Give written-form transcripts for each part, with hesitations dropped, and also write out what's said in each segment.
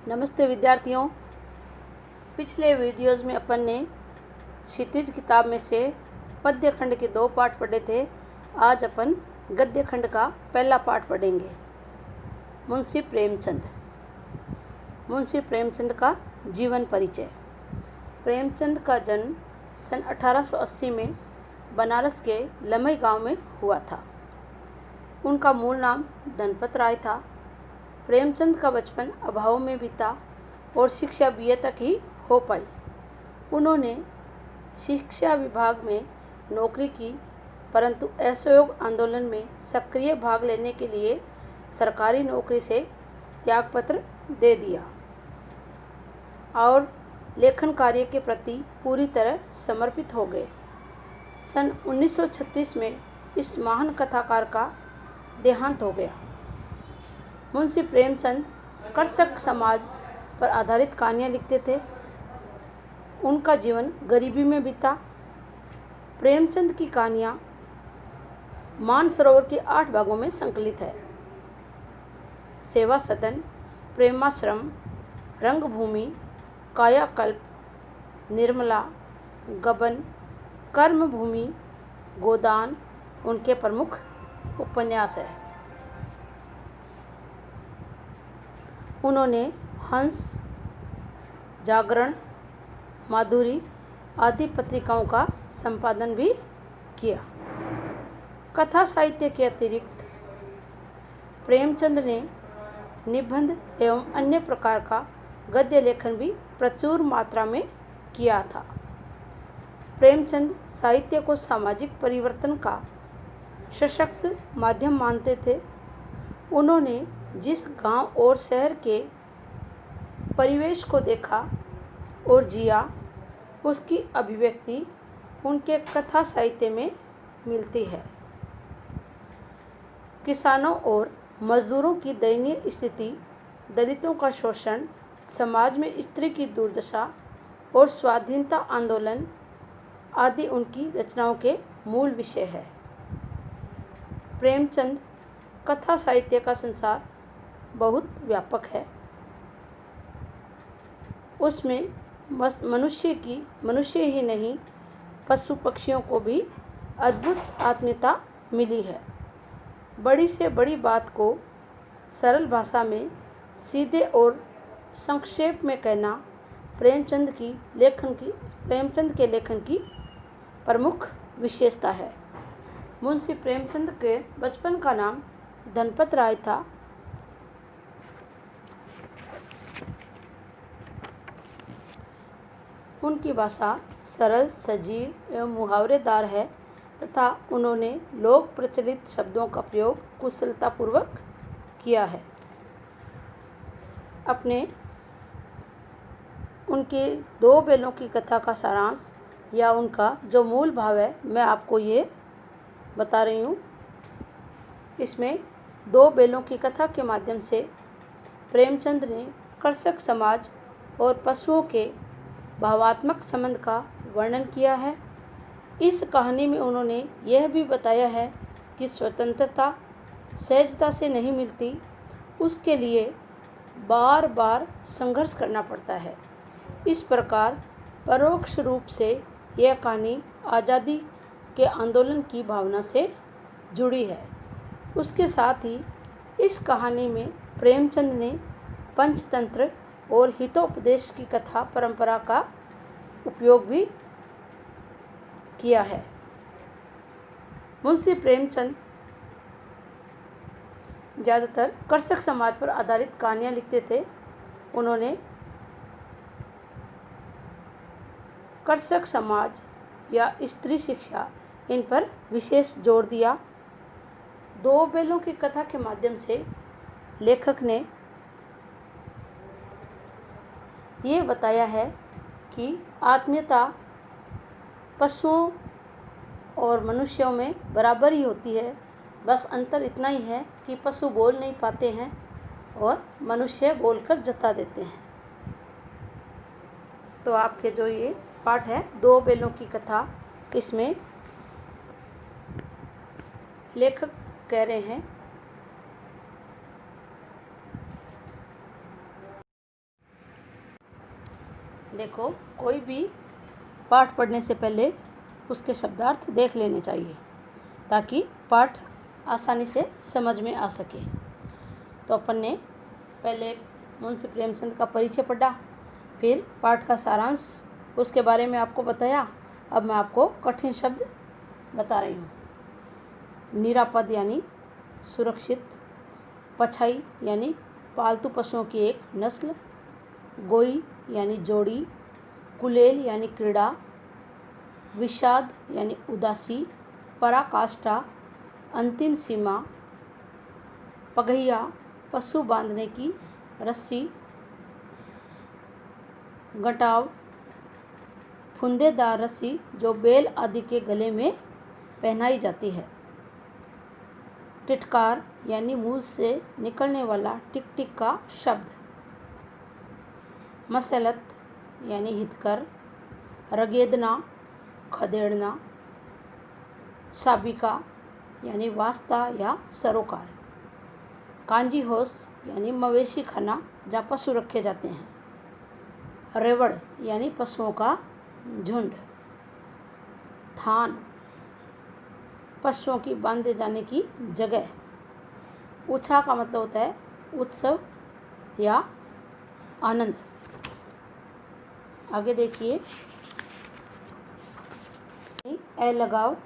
नमस्ते विद्यार्थियों। पिछले वीडियोज़ में अपन ने क्षितिज किताब में से पद्य खंड के 2 पाठ पढ़े थे। आज अपन गद्य खंड का पहला पाठ पढ़ेंगे। मुंशी प्रेमचंद। मुंशी प्रेमचंद का जीवन परिचय। प्रेमचंद का जन्म सन 1880 में बनारस के लमई गांव में हुआ था। उनका मूल नाम धनपत राय था। प्रेमचंद का बचपन अभाव में बीता और शिक्षा बीए तक ही हो पाई। उन्होंने शिक्षा विभाग में नौकरी की, परंतु असहयोग आंदोलन में सक्रिय भाग लेने के लिए सरकारी नौकरी से त्यागपत्र दे दिया और लेखन कार्य के प्रति पूरी तरह समर्पित हो गए। सन 1936 में इस महान कथाकार का देहांत हो गया। मुंशी प्रेमचंद कृषक समाज पर आधारित कहानियाँ लिखते थे। उनका जीवन गरीबी में बीता। प्रेमचंद की कहानियाँ मानसरोवर के 8 भागों में संकलित है। सेवा सदन, प्रेमाश्रम, रंगभूमि, कायाकल्प, निर्मला, गबन, कर्मभूमि, गोदान उनके प्रमुख उपन्यास है। उन्होंने हंस, जागरण, माधुरी आदि पत्रिकाओं का संपादन भी किया। कथा साहित्य के अतिरिक्त प्रेमचंद ने निबंध एवं अन्य प्रकार का गद्य लेखन भी प्रचुर मात्रा में किया था। प्रेमचंद साहित्य को सामाजिक परिवर्तन का सशक्त माध्यम मानते थे। उन्होंने जिस गांव और शहर के परिवेश को देखा और जिया, उसकी अभिव्यक्ति उनके कथा साहित्य में मिलती है। किसानों और मजदूरों की दयनीय स्थिति, दलितों का शोषण, समाज में स्त्री की दुर्दशा और स्वाधीनता आंदोलन आदि उनकी रचनाओं के मूल विषय है। प्रेमचंद कथा साहित्य का संसार बहुत व्यापक है। उसमें मनुष्य ही नहीं, पशु पक्षियों को भी अद्भुत आत्मीयता मिली है। बड़ी से बड़ी बात को सरल भाषा में सीधे और संक्षेप में कहना प्रेमचंद के लेखन की प्रमुख विशेषता है। मुंशी प्रेमचंद के बचपन का नाम धनपत राय था। उनकी भाषा सरल, सजीव एवं मुहावरेदार है तथा उन्होंने लोक प्रचलित शब्दों का प्रयोग कुशलतापूर्वक किया है। उनके 2 बेलों की कथा का सारांश या उनका जो मूल भाव है, मैं आपको ये बता रही हूँ। इसमें 2 बेलों की कथा के माध्यम से प्रेमचंद ने कृषक समाज और पशुओं के भावात्मक संबंध का वर्णन किया है। इस कहानी में उन्होंने यह भी बताया है कि स्वतंत्रता सहजता से नहीं मिलती, उसके लिए बार बार संघर्ष करना पड़ता है। इस प्रकार परोक्ष रूप से यह कहानी आज़ादी के आंदोलन की भावना से जुड़ी है। उसके साथ ही इस कहानी में प्रेमचंद ने पंचतंत्र और हितोपदेश की कथा परंपरा का उपयोग भी किया है। मुंशी प्रेमचंद ज़्यादातर कृषक समाज पर आधारित कहानियाँ लिखते थे। उन्होंने कृषक समाज या स्त्री शिक्षा, इन पर विशेष जोर दिया। 2 बेलों की कथा के माध्यम से लेखक ने ये बताया है कि आत्मीयता पशुओं और मनुष्यों में बराबर ही होती है। बस अंतर इतना ही है कि पशु बोल नहीं पाते हैं और मनुष्य बोलकर जता देते हैं। तो आपके जो ये पाठ है 2 बेलों की कथा, इसमें लेखक कह रहे हैं देखो, कोई भी पाठ पढ़ने से पहले उसके शब्दार्थ देख लेने चाहिए ताकि पाठ आसानी से समझ में आ सके। तो अपन ने पहले मुंशी प्रेमचंद का परिचय पढ़ा, फिर पाठ का सारांश उसके बारे में आपको बताया। अब मैं आपको कठिन शब्द बता रही हूँ। निरापद यानी सुरक्षित, पछाई यानी पालतू पशुओं की एक नस्ल, गोई यानी जोड़ी, कुलेल यानी क्रीड़ा, विषाद यानी उदासी, पराकाष्ठा अंतिम सीमा, पगहिया पशु बांधने की रस्सी, गटाव फुंदेदार रस्सी जो बैल आदि के गले में पहनाई जाती है, टिटकार यानी मुंह से निकलने वाला टिक टिक का शब्द, मसलत यानी हितकर, रगेदना खदेड़ना, साबिका यानी वास्ता या सरोकार, कांजी होश यानी मवेशी खाना जहाँ पशु रखे जाते हैं, रेवड़ यानी पशुओं का झुंड, थान पशुओं की बांधे जाने की जगह, उछा का मतलब होता है उत्सव या आनंद। आगे देखिए, ए लगाव,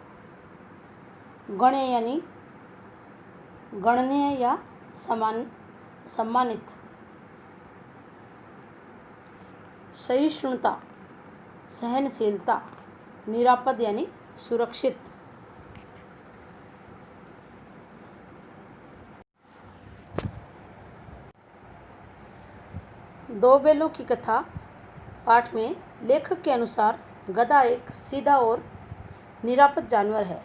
गणे यानी गणनीय या सम्मानित, सहिष्णुता सहनशीलता, निरापद यानी सुरक्षित। दो बैलों की कथा पाठ में लेखक के अनुसार गधा एक सीधा और निरापद जानवर है।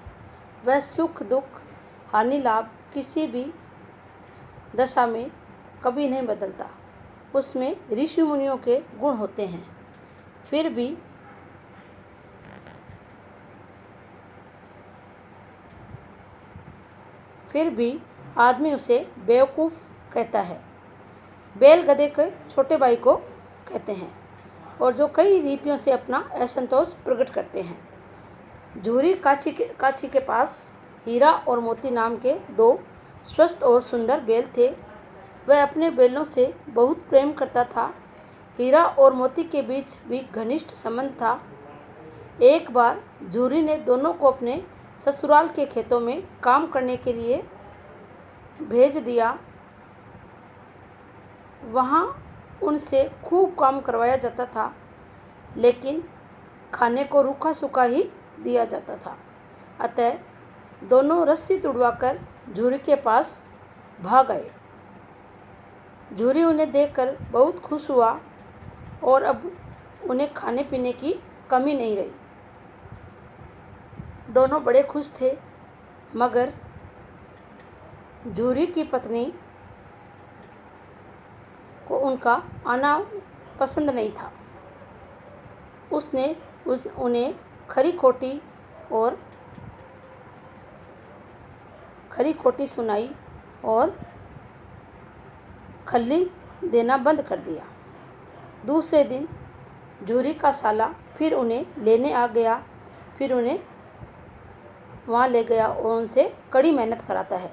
वह सुख दुख हानि लाभ किसी भी दशा में कभी नहीं बदलता। उसमें ऋषि मुनियों के गुण होते हैं, फिर भी आदमी उसे बेवकूफ़ कहता है। बैल गधे के छोटे भाई को कहते हैं और जो कई रीतियों से अपना असंतोष प्रकट करते हैं। झूरी काछी के पास हीरा और मोती नाम के दो स्वस्थ और सुंदर बैल थे। वह अपने बैलों से बहुत प्रेम करता था। हीरा और मोती के बीच भी घनिष्ठ संबंध था। एक बार झूरी ने दोनों को अपने ससुराल के खेतों में काम करने के लिए भेज दिया। वहाँ उनसे खूब काम करवाया जाता था, लेकिन खाने को रूखा सूखा ही दिया जाता था। अतः दोनों रस्सी तुड़वाकर झूरी के पास भाग आए। झूरी उन्हें देखकर बहुत खुश हुआ और अब उन्हें खाने पीने की कमी नहीं रही। दोनों बड़े खुश थे, मगर झूरी की पत्नी को उनका आना पसंद नहीं था। उसने उन्हें खरी खोटी सुनाई और खल्ली देना बंद कर दिया। दूसरे दिन झूरी का साला फिर उन्हें लेने आ गया। फिर उन्हें वहाँ ले गया और उनसे कड़ी मेहनत कराता है,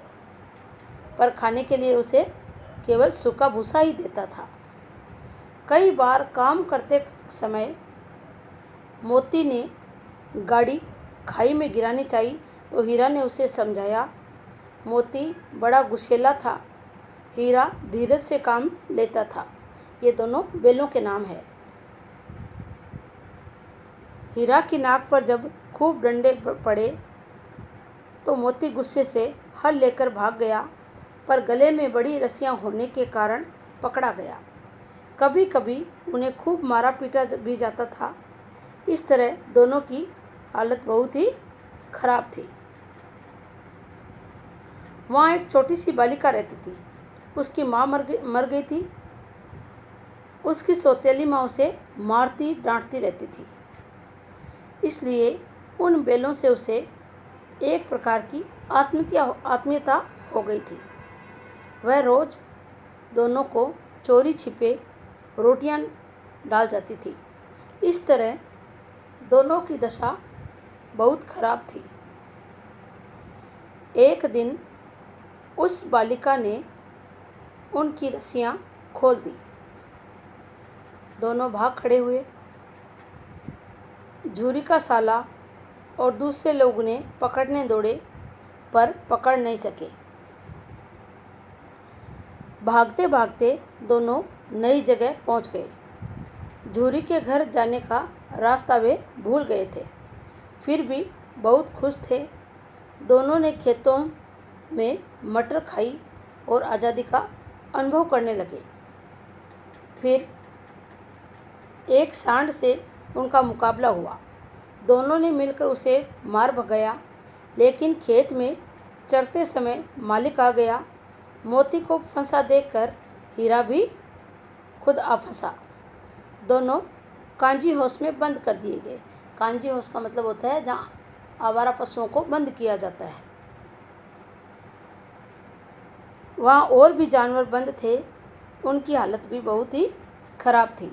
पर खाने के लिए उसे केवल सूखा भूसा ही देता था। कई बार काम करते समय मोती ने गाड़ी खाई में गिरानी चाहिए तो हीरा ने उसे समझाया। मोती बड़ा गुस्सैला था, हीरा धीरज से काम लेता था। ये दोनों बैलों के नाम है। हीरा की नाक पर जब खूब डंडे पड़े तो मोती गुस्से से हल लेकर भाग गया, पर गले में बड़ी रस्सियां होने के कारण पकड़ा गया। कभी कभी उन्हें खूब मारा पीटा भी जाता था। इस तरह दोनों की हालत बहुत ही खराब थी। वहाँ एक छोटी सी बालिका रहती थी। उसकी माँ मर गई थी। उसकी सौतेली माँ उसे मारती डांटती रहती थी। इसलिए उन बैलों से उसे एक प्रकार की आत्मीयता हो गई थी। वह रोज़ दोनों को चोरी छिपे रोटियां डाल जाती थी इस तरह दोनों की दशा बहुत खराब थी। एक दिन उस बालिका ने उनकी रस्सियां खोल दी। दोनों भाग खड़े हुए। झूरी का साला और दूसरे लोग उन्हें पकड़ने दौड़े पर पकड़ नहीं सके। भागते भागते दोनों नई जगह पहुंच गए। झूरी के घर जाने का रास्ता वे भूल गए थे, फिर भी बहुत खुश थे। दोनों ने खेतों में मटर खाई और आज़ादी का अनुभव करने लगे। फिर एक सांड से उनका मुकाबला हुआ। दोनों ने मिलकर उसे मार भगाया, लेकिन खेत में चरते समय मालिक आ गया। मोती को फंसा देखकर हीरा भी खुद आ फंसा। दोनों कांजी हाउस में बंद कर दिए गए। कांजी हाउस का मतलब होता है जहाँ आवारा पशुओं को बंद किया जाता है। वहाँ और भी जानवर बंद थे। उनकी हालत भी बहुत ही खराब थी।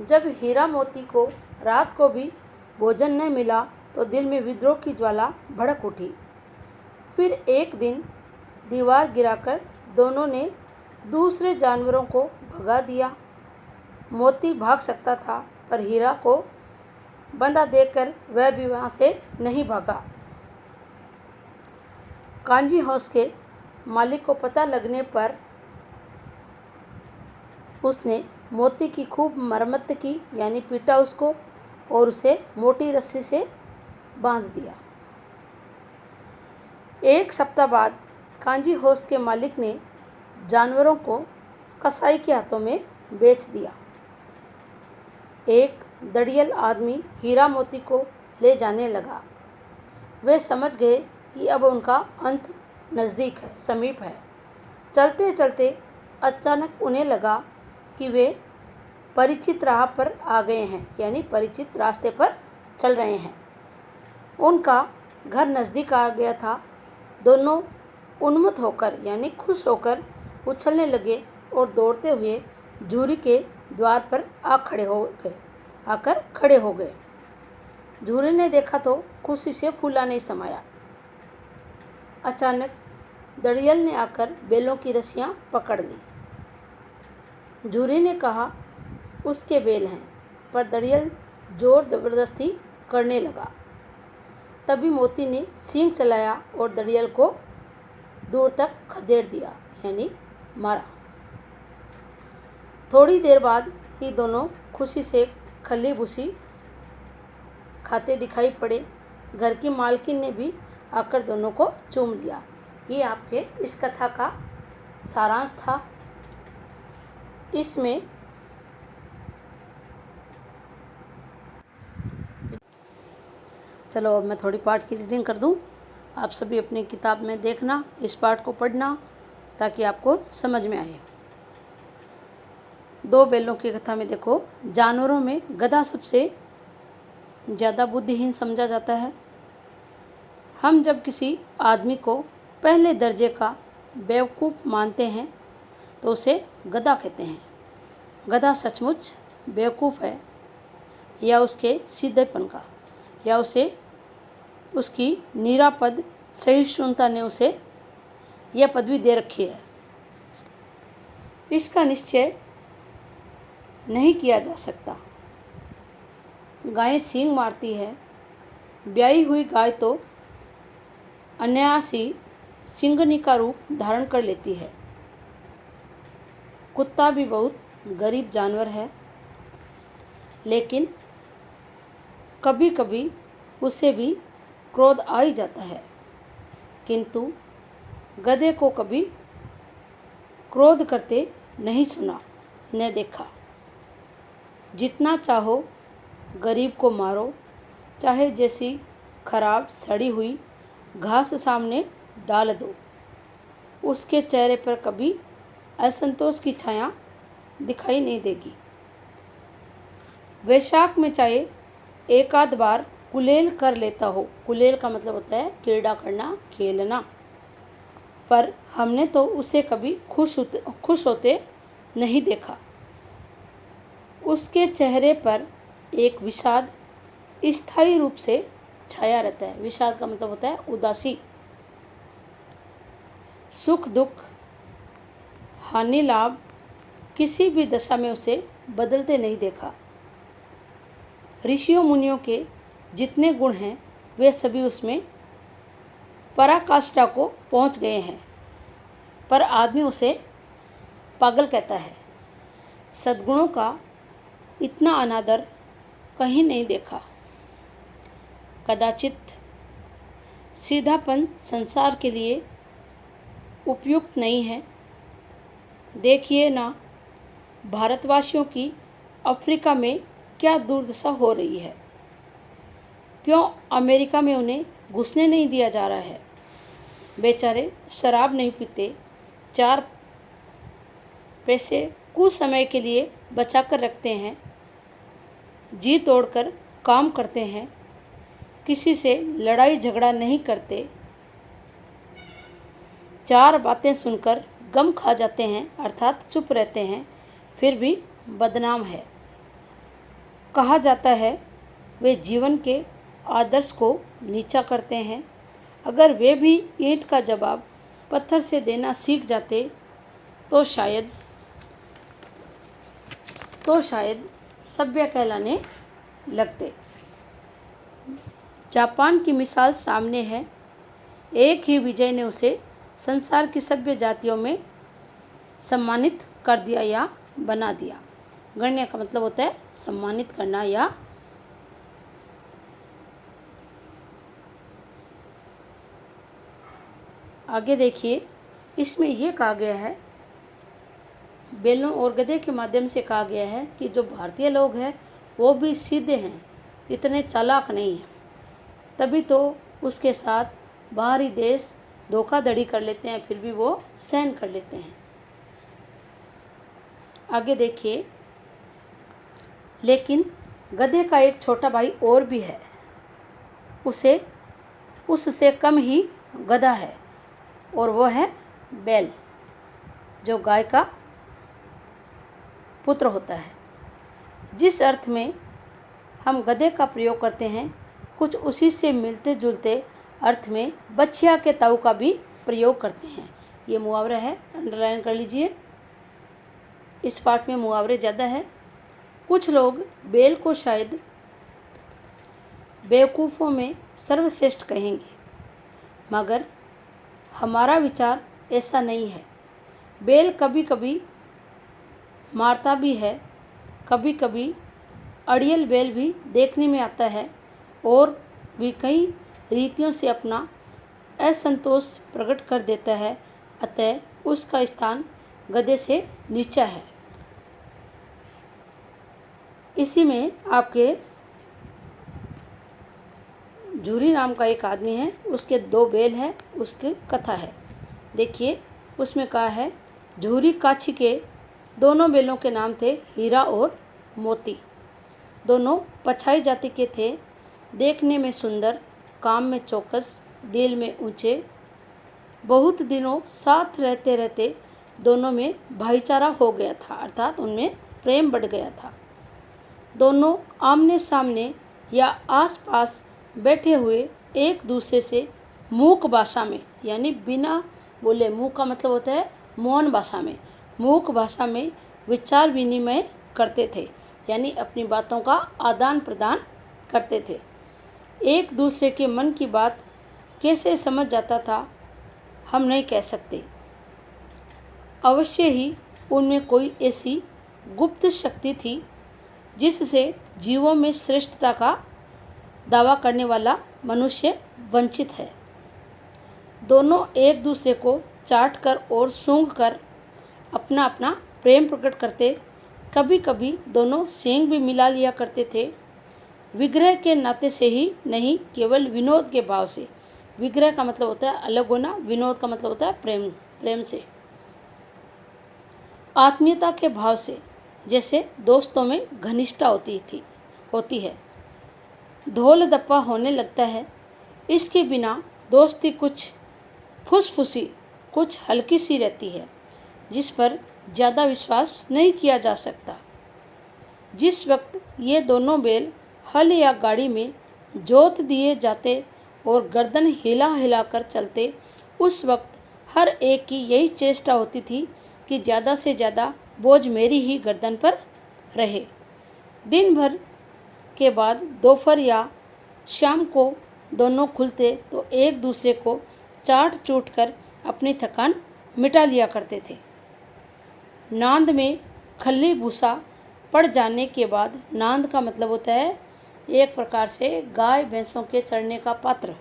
जब हीरा मोती को रात को भी भोजन न मिला तो दिल में विद्रोह की ज्वाला भड़क उठी। फिर एक दिन दीवार गिराकर दोनों ने दूसरे जानवरों को भगा दिया। मोती भाग सकता था, पर हीरा को बंधा देखकर वह भी वहाँ से नहीं भागा। कांजी हाउस के मालिक को पता लगने पर उसने मोती की खूब मरम्मत की, यानी पीटा उसको और उसे मोटी रस्सी से बांध दिया। एक सप्ताह बाद कांजी हाउस के मालिक ने जानवरों को कसाई के हाथों में बेच दिया। एक दड़ियल आदमी हीरा मोती को ले जाने लगा। वे समझ गए कि अब उनका अंत नज़दीक है, समीप है। चलते चलते अचानक उन्हें लगा कि वे परिचित राह पर आ गए हैं, यानी परिचित रास्ते पर चल रहे हैं। उनका घर नज़दीक आ गया था। दोनों उन्मत्त होकर, यानी खुश होकर उछलने लगे और दौड़ते हुए झूरी के द्वार पर आकर खड़े हो गए। झूरी ने देखा तो खुशी से फूला नहीं समाया। अचानक दड़ियल ने आकर बैलों की रस्सियां पकड़ ली। झूरी ने कहा उसके बैल हैं, पर दड़ियल जोर जबरदस्ती करने लगा। तभी मोती ने सींग चलाया और दड़ियल को दूर तक खदेड़ दिया, यानी मारा। थोड़ी देर बाद ही दोनों खुशी से खली भूसी खाते दिखाई पड़े। घर की मालकिन ने भी आकर दोनों को चूम लिया। ये आपके इस कथा का सारांश था। इसमें चलो अब मैं थोड़ी पाठ की रीडिंग कर दूं। आप सभी अपनी किताब में देखना, इस पाठ को पढ़ना, ताकि आपको समझ में आए। दो बैलों की कथा में देखो, जानवरों में गधा सबसे ज़्यादा बुद्धिहीन समझा जाता है। हम जब किसी आदमी को पहले दर्जे का बेवकूफ़ मानते हैं तो उसे गधा कहते हैं। गधा सचमुच बेवकूफ़ है, या उसके सीधेपन का, या उसे उसकी निरापद सहिष्णुता ने उसे यह पदवी दे रखी है, इसका निश्चय नहीं किया जा सकता। गाय सींग मारती है। ब्याही हुई गाय तो अनायास ही सिंगनी का रूप धारण कर लेती है। कुत्ता भी बहुत गरीब जानवर है, लेकिन कभी कभी उसे भी क्रोध आ ही जाता है। किंतु गधे को कभी क्रोध करते नहीं सुना न देखा। जितना चाहो गरीब को मारो, चाहे जैसी खराब सड़ी हुई घास सामने डाल दो, उसके चेहरे पर कभी असंतोष की छाया दिखाई नहीं देगी। वैशाख में चाहे एक आध बार कुलेल कर लेता हो, कुलेल का मतलब होता है क्रीड़ा करना, खेलना, पर हमने तो उसे कभी खुश होते नहीं देखा। उसके चेहरे पर एक विषाद स्थायी रूप से छाया रहता है। विषाद का मतलब होता है उदासी। सुख दुख हानि लाभ किसी भी दशा में उसे बदलते नहीं देखा। ऋषियों मुनियों के जितने गुण हैं वे सभी उसमें पराकाष्ठा को पहुंच गए हैं, पर आदमी उसे पागल कहता है। सद्गुणों का इतना अनादर कहीं नहीं देखा। कदाचित सीधापन संसार के लिए उपयुक्त नहीं है। देखिए ना, भारतवासियों की अफ्रीका में क्या दुर्दशा हो रही है। क्यों अमेरिका में उन्हें घुसने नहीं दिया जा रहा है। बेचारे शराब नहीं पीते, 4 पैसे कुछ समय के लिए बचा कर रखते हैं, जी तोड़कर काम करते हैं, किसी से लड़ाई झगड़ा नहीं करते, 4 बातें सुनकर गम खा जाते हैं अर्थात चुप रहते हैं, फिर भी बदनाम है। कहा जाता है वे जीवन के आदर्श को नीचा करते हैं। अगर वे भी ईंट का जवाब पत्थर से देना सीख जाते तो शायद सभ्य कहलाने लगते। जापान की मिसाल सामने है। एक ही विजय ने उसे संसार की सभ्य जातियों में सम्मानित कर दिया या बना दिया। गण्य का मतलब होता है सम्मानित करना या आगे देखिए, इसमें यह कहा गया है, बैलों और गधे के माध्यम से कहा गया है कि जो भारतीय लोग हैं वो भी सीधे हैं, इतने चालाक नहीं हैं। तभी तो उसके साथ बाहरी देश धोखाधड़ी कर लेते हैं, फिर भी वो सहन कर लेते हैं। आगे देखिए, लेकिन गधे का एक छोटा भाई और भी है, उससे कम ही गधा है, और वो है बैल, जो गाय का पुत्र होता है। जिस अर्थ में हम गधे का प्रयोग करते हैं, कुछ उसी से मिलते जुलते अर्थ में बछिया के ताऊ का भी प्रयोग करते हैं। ये मुहावरा है, अंडरलाइन कर लीजिए। इस पाठ में मुहावरे ज़्यादा है। कुछ लोग बैल को शायद बेवकूफ़ों में सर्वश्रेष्ठ कहेंगे, मगर हमारा विचार ऐसा नहीं है। बैल कभी कभी मारता भी है, कभी कभी अड़ियल बैल भी देखने में आता है, और भी कई रीतियों से अपना असंतोष प्रकट कर देता है। अतः उसका स्थान गधे से नीचा है। इसी में आपके झूरी नाम का एक आदमी है, उसके 2 बैल हैं, उसकी कथा है। देखिए, उसमें कहा है, झूरी काछी के दोनों बैलों के नाम थे हीरा और मोती। दोनों पछाई जाति के थे, देखने में सुंदर, काम में चौकस, दिल में ऊंचे। बहुत दिनों साथ रहते रहते दोनों में भाईचारा हो गया था, अर्थात उनमें प्रेम बढ़ गया था। दोनों आमने सामने या आसपास बैठे हुए एक दूसरे से मूक भाषा में, यानी बिना बोले, मूक का मतलब होता है मौन भाषा में, मूक भाषा में विचार विनिमय करते थे, यानी अपनी बातों का आदान प्रदान करते थे। एक दूसरे के मन की बात कैसे समझ जाता था हम नहीं कह सकते। अवश्य ही उनमें कोई ऐसी गुप्त शक्ति थी जिससे जीवों में श्रेष्ठता का दावा करने वाला मनुष्य वंचित है। दोनों एक दूसरे को चाट कर और सूंघ कर अपना अपना प्रेम प्रकट करते। कभी कभी दोनों सींग भी मिला लिया करते थे। विग्रह के नाते से ही नहीं, केवल विनोद के भाव से। विग्रह का मतलब होता है अलग होना, विनोद का मतलब होता है प्रेम से, आत्मीयता के भाव से, जैसे दोस्तों में घनिष्ठता होती है। धोल दप्पा होने लगता है। इसके बिना दोस्ती कुछ फुसफुसी, कुछ हल्की सी रहती है, जिस पर ज़्यादा विश्वास नहीं किया जा सकता। जिस वक्त ये दोनों बैल हल या गाड़ी में जोत दिए जाते और गर्दन हिला हिला कर चलते, उस वक्त हर एक की यही चेष्टा होती थी कि ज़्यादा से ज़्यादा बोझ मेरी ही गर्दन पर रहे। दिन भर के बाद दोपहर या शाम को दोनों खुलते तो एक दूसरे को चाट चूट कर अपनी थकान मिटा लिया करते थे। नांद में खल्ली भूसा पड़ जाने के बाद, नांद का मतलब होता है एक प्रकार से गाय भैंसों के चढ़ने का पात्र,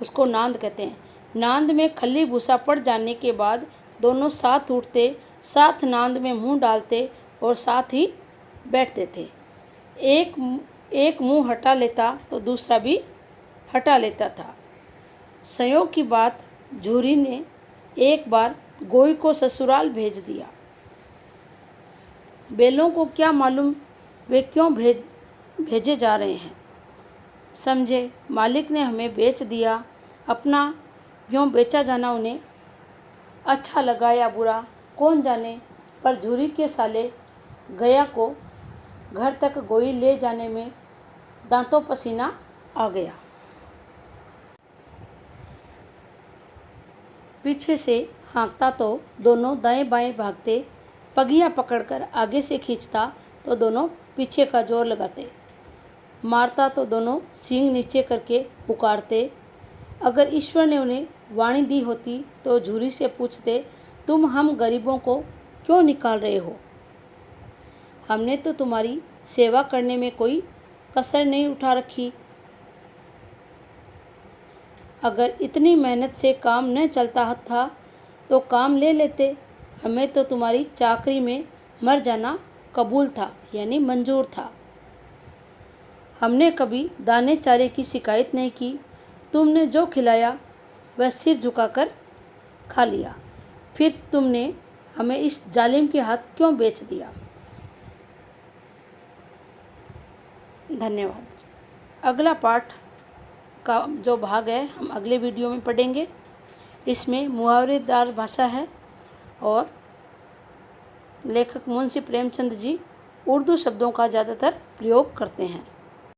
उसको नांद कहते हैं। नांद में खल्ली भूसा पड़ जाने के बाद दोनों साथ उठते, साथ नांद में मुंह डालते और साथ ही बैठते थे। एक मुंह हटा लेता तो दूसरा भी हटा लेता था। संयोग की बात, झूरी ने एक बार गोई को ससुराल भेज दिया। बैलों को क्या मालूम वे क्यों भेजे जा रहे हैं। समझे मालिक ने हमें बेच दिया। अपना यूँ बेचा जाना उन्हें अच्छा लगा या बुरा कौन जाने, पर झूरी के साले गया को घर तक गोई ले जाने में दांतों पसीना आ गया। पीछे से हाँकता तो दोनों दाएं बाएं भागते, पगिया पकड़कर आगे से खींचता तो दोनों पीछे का जोर लगाते, मारता तो दोनों सींग नीचे करके पुकारते। अगर ईश्वर ने उन्हें वाणी दी होती तो झूरी से पूछते, तुम हम गरीबों को क्यों निकाल रहे हो? हमने तो तुम्हारी सेवा करने में कोई कसर नहीं उठा रखी। अगर इतनी मेहनत से काम न चलता था तो काम ले लेते, हमें तो तुम्हारी चाकरी में मर जाना कबूल था, यानी मंजूर था। हमने कभी दाने चारे की शिकायत नहीं की, तुमने जो खिलाया वह सिर झुकाकर खा लिया। फिर तुमने हमें इस जालिम के हाथ क्यों बेच दिया? धन्यवाद। अगला पाठ का जो भाग है हम अगले वीडियो में पढ़ेंगे। इसमें मुहावरेदार भाषा है और लेखक मुंशी प्रेमचंद जी उर्दू शब्दों का ज़्यादातर प्रयोग करते हैं।